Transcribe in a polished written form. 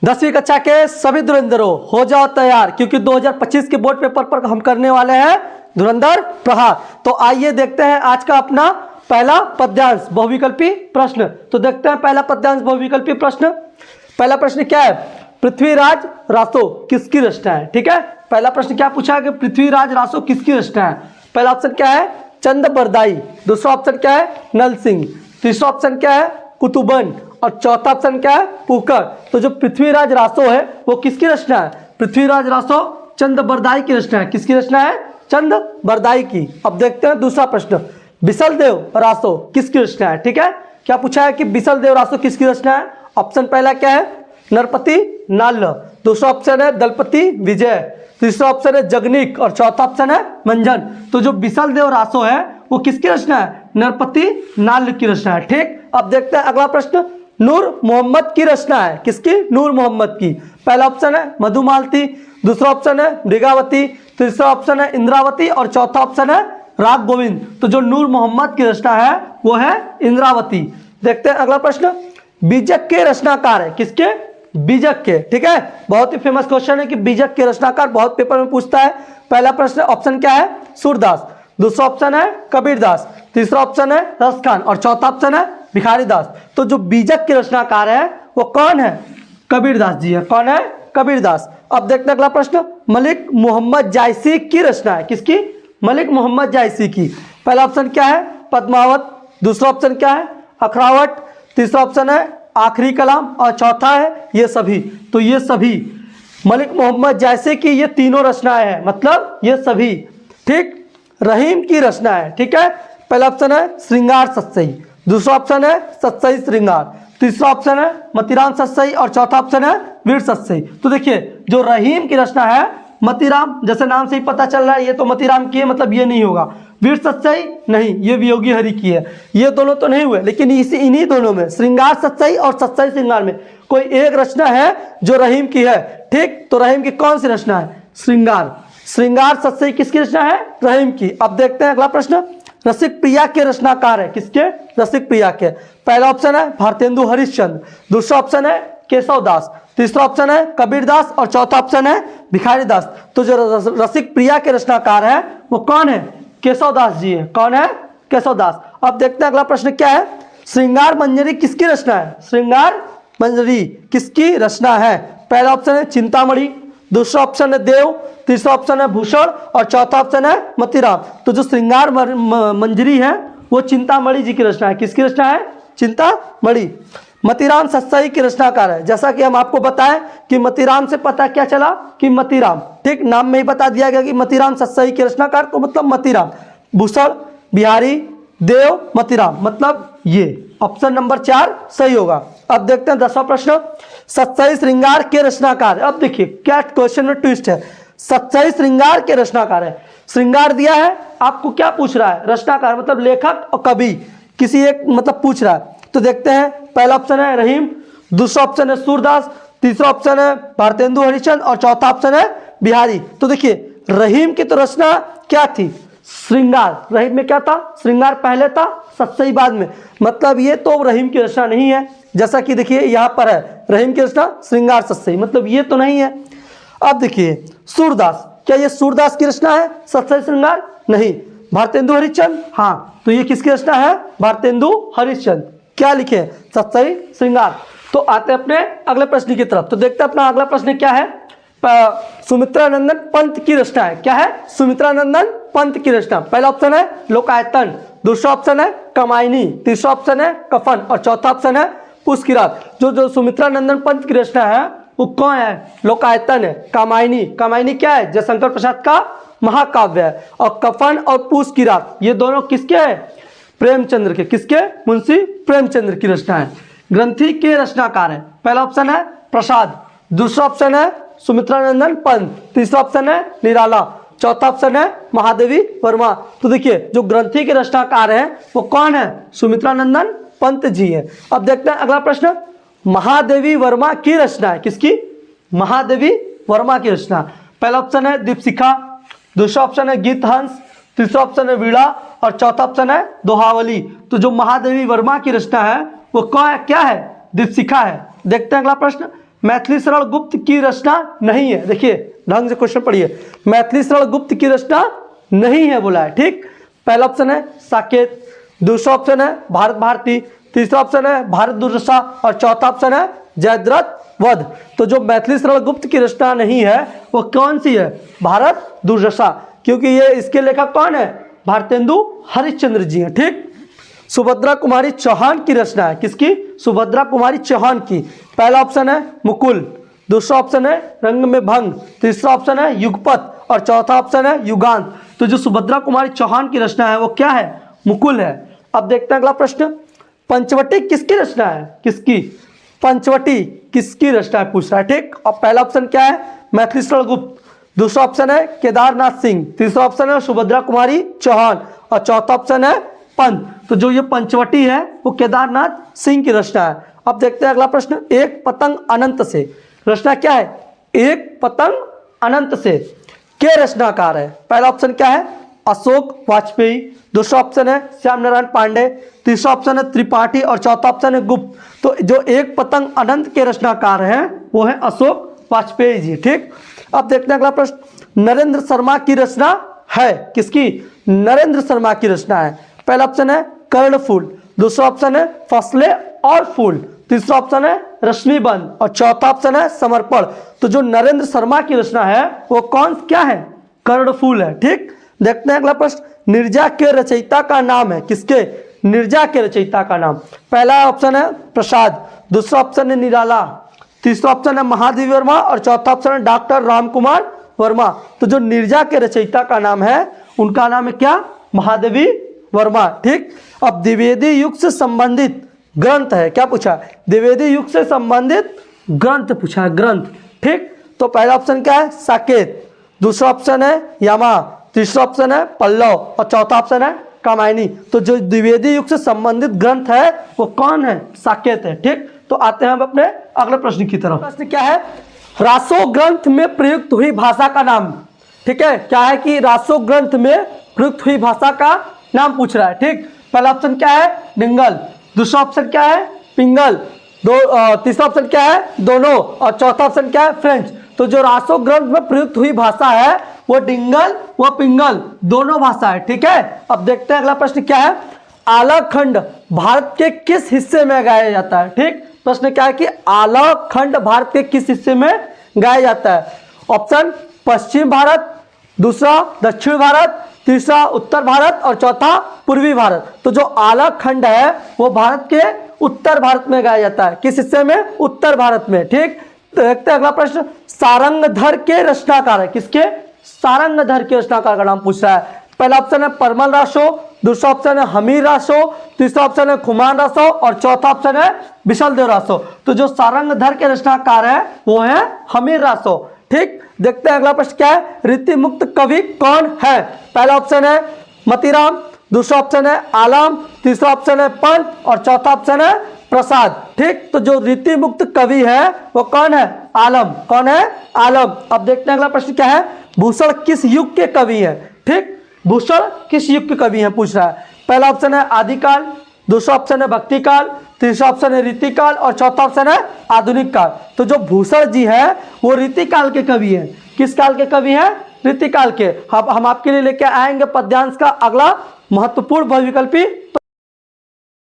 10वीं कक्षा के सभी धुरंधरों हो जाओ तैयार, क्योंकि 2025 के बोर्ड पेपर पर हम करने वाले हैं धुरंधर प्रहार। तो आइए देखते हैं आज का अपना पहला पद्यांश बहुविकल्पी प्रश्न। तो देखते हैं पहला पद्यांश बहुविकल्पी प्रश्न। पहला प्रश्न क्या है? पृथ्वीराज रासो किसकी रचना है? ठीक है, पहला प्रश्न क्या पूछा है कि पृथ्वीराज रासो किसकी रचना है? पहला ऑप्शन क्या है? चंद बरदाई। दूसरा ऑप्शन क्या है? नल सिंह। तीसरा ऑप्शन क्या है? कुतुबन। और चौथा ऑप्शन क्या है? पुकर। तो जो पृथ्वीराज रासो है वो किसकी रचना है? पृथ्वीराज रासो चंद बरदाई की रचना है। किसकी रचना है? चंद बरदाई की। अब देखते हैं दूसरा प्रश्न, बिसल देव रासो किसकी रचना है? ठीक है, क्या पूछा है कि बिसल देव रासो किसकी रचना है? ऑप्शन पहला क्या है? नरपति नाल्ल। दूसरा ऑप्शन है दलपति विजय। तीसरा ऑप्शन है जगनीक और चौथा ऑप्शन है मंजन। तो जो बिसल देव रासो है वो किसकी रचना है? नरपति नाल्ल की रचना है। ठीक, अब देखते हैं अगला प्रश्न, नूर मोहम्मद की रचना है। किसकी? नूर मोहम्मद की। पहला ऑप्शन है मधुमालती। दूसरा ऑप्शन है मृगावती। तीसरा ऑप्शन है इंद्रावती और चौथा ऑप्शन है राग गोविंद। तो जो नूर मोहम्मद की रचना है वो है इंद्रावती। देखते हैं अगला प्रश्न, बीजक के रचनाकार है। किसके? बीजक के। ठीक है, बहुत ही फेमस क्वेश्चन है कि बीजक के रचनाकार बहुत पेपर में पूछता है। पहला प्रश्न ऑप्शन क्या है? सूरदास। दूसरा ऑप्शन है कबीरदास। तीसरा ऑप्शन है रसखान और चौथा ऑप्शन है भिखारी दास। तो जो बीजक के रचनाकार है वो कौन है? कबीरदास जी है। कौन है? कबीरदास। अब देखते हैं अगला प्रश्न, मलिक मोहम्मद जायसी की रचना है। किसकी? मलिक मोहम्मद जायसी की। पहला ऑप्शन क्या है? पद्मावत। दूसरा ऑप्शन क्या है? अखरावट। तीसरा ऑप्शन है आखिरी कलाम और चौथा है ये सभी। तो ये सभी मलिक मोहम्मद जायसी की ये तीनों रचनाएं हैं, मतलब ये सभी। ठीक, रहीम की रचना है। ठीक है, पहला ऑप्शन है श्रृंगार सत्सई। दूसरा ऑप्शन है सत्सई श्रृंगार। तीसरा ऑप्शन है मतीराम सत्सई और चौथा ऑप्शन है वीर सत्सई। तो देखिए जो रहीम की रचना है मतीराम, जैसे नाम से ही पता चल रहा है ये तो मतीराम की है, मतलब ये नहीं होगा। वीर सत्सई नहीं, ये वियोगी हरि की है। ये दोनों तो नहीं हुए, लेकिन इन्हीं दोनों में श्रृंगार सत्सई और सत्सई श्रृंगार में कोई एक रचना है जो रहीम की है। ठीक, तो रहीम की कौन सी रचना है? श्रृंगार। श्रृंगार सत्सई किसकी रचना है? रहीम की। अब देखते हैं अगला प्रश्न, रसिक प्रिया के रचनाकार है। किसके? रसिक प्रिया के। पहला ऑप्शन है भारतेंदु हरिश्चंद्र। दूसरा ऑप्शन है केशव दास। तीसरा ऑप्शन है कबीरदास और चौथा ऑप्शन है भिखारी दास। तो जो रसिक प्रिया के रचनाकार है वो कौन है? केशव दास जी है। कौन है? केशव दास। अब देखते हैं अगला प्रश्न क्या है, श्रृंगार मंजरी किसकी रचना है? श्रृंगार मंजरी किसकी रचना है? पहला ऑप्शन है चिंतामणि। दूसरा ऑप्शन है देव। तीसरा ऑप्शन है भूषण और चौथा ऑप्शन है मतीराम। तो जो श्रृंगार मंजरी है वो चिंतामणि जी की रचना है। किसकी रचना है? चिंतामणि। मतीराम सत्सई की रचनाकार है। जैसा कि हम आपको बताएं कि मतीराम से पता क्या चला कि मतीराम, ठीक, नाम में ही बता दिया गया कि मतीराम सत्सई के रचनाकार, तो मतलब मतीराम। भूषण, बिहारी, देव, मतीराम, मतलब ये ऑप्शन नंबर 4 सही होगा। अब देखते हैं 10वां प्रश्न, सत्सई श्रृंगार के रचनाकार। अब देखिए क्या क्वेश्चन में ट्विस्ट है, सत्सई श्रृंगार के रचनाकार है। श्रृंगार दिया है, आपको क्या पूछ रहा है? रचनाकार मतलब लेखक और कवि किसी एक मतलब पूछ रहा है। तो देखते हैं, पहला ऑप्शन है रहीम। दूसरा ऑप्शन है सूरदास। तीसरा ऑप्शन है भारतेंदु हरिश्चंद्र और चौथा ऑप्शन है बिहारी। तो देखिए रहीम की तो रचना क्या थी? श्रृंगार। रहीम में क्या था? श्रृंगार पहले था, सत्सई बाद में, मतलब ये तो रहीम की रचना नहीं है। जैसा कि देखिए यहाँ पर है रहीम की रचना श्रृंगार सत्सई, मतलब ये तो नहीं है। अब देखिए सूरदास, क्या ये सूरदास की रचना है? सत्सई श्रृंगार नहीं। भारतेंदु हरिश्चंद्र, हाँ, तो ये किसकी रचना है? भारतेंदु हरिश्चंद्र। क्या लिखे? सत्सई श्रृंगार। तो आते हैं अपने अगले प्रश्न की तरफ। तो देखते हैं अपना अगला प्रश्न क्या है, सुमित्रानंदन पंत की रचना है। क्या है? सुमित्रानंदन पंत की रचना। पहला ऑप्शन है लोकायतन। दूसरा ऑप्शन है कमायनी। तीसरा ऑप्शन है कफन और चौथा ऑप्शन है पुष्किरात। जो सुमित्रानंदन पंत की रचना है वो कौन है? लोकायतन है। कमायनी, कमायनी क्या है? जयशंकर प्रसाद का महाकाव्य है। और कफन और पुष्किरात ये दोनों किसके हैं? प्रेमचंद्र के। किसके? मुंशी प्रेमचंद्र की रचना है। ग्रंथि के रचनाकार है। पहला ऑप्शन है प्रसाद। दूसरा ऑप्शन है सुमित्रानंदन पंत। तीसरा ऑप्शन है निराला। चौथा ऑप्शन है महादेवी वर्मा। तो देखिए जो ग्रंथि के रचनाकार हैं वो कौन है? सुमित्रानंदन पंत जी है। अब देखते हैं अगला प्रश्न, महादेवी वर्मा की रचना है। किसकी? महादेवी वर्मा की रचना। पहला ऑप्शन है दीपशिखा। दूसरा ऑप्शन है गीत हंस। तीसरा ऑप्शन है वीणा और चौथा ऑप्शन है दोहावली। तो जो महादेवी वर्मा की रचना है वो क्या है? दीपशिखा है। देखते हैं अगला प्रश्न, मैथिली शरण गुप्त की रचना नहीं है। देखिए ढंग से क्वेश्चन पढ़िए, मैथिली शरण गुप्त की रचना नहीं है बोला है। ठीक, पहला ऑप्शन है साकेत, दूसरा ऑप्शन है भारत भारती, तीसरा ऑप्शन है भारत दुर्दशा और चौथा ऑप्शन है जयद्रथ वध। तो जो मैथिली शरण गुप्त की रचना नहीं है वो कौन सी है? भारत दुर्दशा, क्योंकि ये इसके लेखक कौन है? भारतेंदु हरिश्चंद्र जी हैं। ठीक, सुभद्रा कुमारी चौहान की रचना है। किसकी? सुभद्रा कुमारी चौहान की। पहला ऑप्शन है मुकुल, दूसरा ऑप्शन है रंग में भंग, तीसरा ऑप्शन है युगपत और चौथा ऑप्शन है युगांत। तो जो सुभद्रा कुमारी चौहान की रचना है वो क्या है? मुकुल है। अब देखते हैं अगला प्रश्न, पंचवटी किसकी रचना है? किसकी? पंचवटी किसकी रचना है पूछ रहा है। ठीक, और पहला ऑप्शन क्या है? मैथिली शरण गुप्त, दूसरा ऑप्शन है केदारनाथ सिंह, तीसरा ऑप्शन है सुभद्रा कुमारी चौहान और चौथा ऑप्शन है पंत। तो जो ये पंचवटी है वो केदारनाथ सिंह की रचना है। अब देखते हैं अगला प्रश्न, एक पतंग अनंत से, रचना क्या है? एक पतंग अनंत से के रचनाकार है? पहला ऑप्शन क्या है? अशोक वाजपेयी, दूसरा ऑप्शन है श्याम नारायण पांडे, तीसरा ऑप्शन है त्रिपाठी और चौथा ऑप्शन है गुप्त। तो जो एक पतंग अनंत के रचनाकार हैं वो है अशोक वाजपेयी जी। ठीक, अब देखते हैं अगला प्रश्न, नरेंद्र शर्मा की रचना है। किसकी? नरेंद्र शर्मा की रचना है। पहला ऑप्शन है कर्णफूल, दूसरा ऑप्शन है फसलें और फूल, तीसरा ऑप्शन है रश्मिबंध और चौथा ऑप्शन है समर्पण। तो जो नरेंद्र शर्मा की रचना है वो कौन क्या है? कर्णफूल है। ठीक, देखते हैं अगला प्रश्न, निर्जा के रचयिता का नाम है। किसके? निर्जा के रचयिता का नाम। पहला ऑप्शन है प्रसाद, दूसरा ऑप्शन है निराला, तीसरा ऑप्शन है महादेवी वर्मा और चौथा ऑप्शन है डॉक्टर रामकुमार वर्मा। तो जो निर्जा के रचयिता का नाम है उनका नाम है क्या? महादेवी वर्मा। ठीक, अब द्विवेदी युग से संबंधित ग्रंथ है। क्या पूछा? द्विवेदी युग से संबंधित ग्रंथ पूछा है, ग्रंथ। ठीक, तो पहला ऑप्शन क्या है? साकेत, दूसरा ऑप्शन है यामा, तीसरा ऑप्शन है पल्लव और चौथा ऑप्शन है कामायनी। तो जो द्विवेदी युग से संबंधित ग्रंथ है वो कौन है? साकेत है। ठीक, तो आते हैं हम अपने अगले प्रश्न की तरफ। प्रश्न क्या है? रासो ग्रंथ में प्रयुक्त हुई भाषा का नाम। ठीक है, क्या है कि रासो ग्रंथ में प्रयुक्त हुई भाषा का नाम पूछ रहा है। ठीक, पहला ऑप्शन क्या है? डिंगल, दूसरा ऑप्शन क्या है? पिंगल, तीसरा ऑप्शन क्या है? दोनों और चौथा ऑप्शन क्या है? फ्रेंच। तो जो रासो ग्रंथ में प्रयुक्त हुई भाषा है वो डिंगल व पिंगल दोनों भाषा है। ठीक है, अब देखते हैं अगला प्रश्न क्या है? आला खंड भारत के किस हिस्से में गाया जाता है? ठीक, प्रश्न क्या है कि आला खंड भारत के किस हिस्से में गाया जाता है? ऑप्शन पश्चिम भारत, दूसरा दक्षिण भारत, तीसरा उत्तर भारत और चौथा पूर्वी भारत। तो जो आला खंड है वो भारत के उत्तर भारत में गाया जाता है। किस हिस्से में? उत्तर भारत में। ठीक, देखते हैं अगला प्रश्न, सारंगधर के रचनाकार है। किसके? सारंगधर के रचनाकार का नाम पूछ रहा है। पहला ऑप्शन है परमल रासो, दूसरा ऑप्शन है हमीर रासो, तीसरा ऑप्शन है खुमान रासो और चौथा ऑप्शन है बिशलदेव रासो। तो जो सारंगधर के रचनाकार है वो है हमीर रासो। ठीक, देखते हैं अगला प्रश्न क्या है? रीति मुक्त कवि कौन है? पहला ऑप्शन है मतीराम, दूसरा ऑप्शन है आलम, तीसरा ऑप्शन है पंत और चौथा ऑप्शन है प्रसाद। ठीक, तो जो रीति मुक्त कवि है वो कौन है? आलम। कौन है? आलम। अब देखते हैं अगला प्रश्न क्या है? भूषण किस युग के कवि हैं? ठीक, भूषण किस युग के कवि हैं पूछ रहा है। पहला ऑप्शन है आदिकाल, दूसरा ऑप्शन है भक्ति काल, तीसरा ऑप्शन है रीतिकाल और चौथा ऑप्शन है आधुनिक काल। तो जो भूषण जी है वो रीतिकाल के कवि हैं। किस काल के कवि हैं? रीतिकाल के। हम आपके लिए लेके आएंगे पद्यांश का अगला महत्वपूर्ण बहुविकल्पी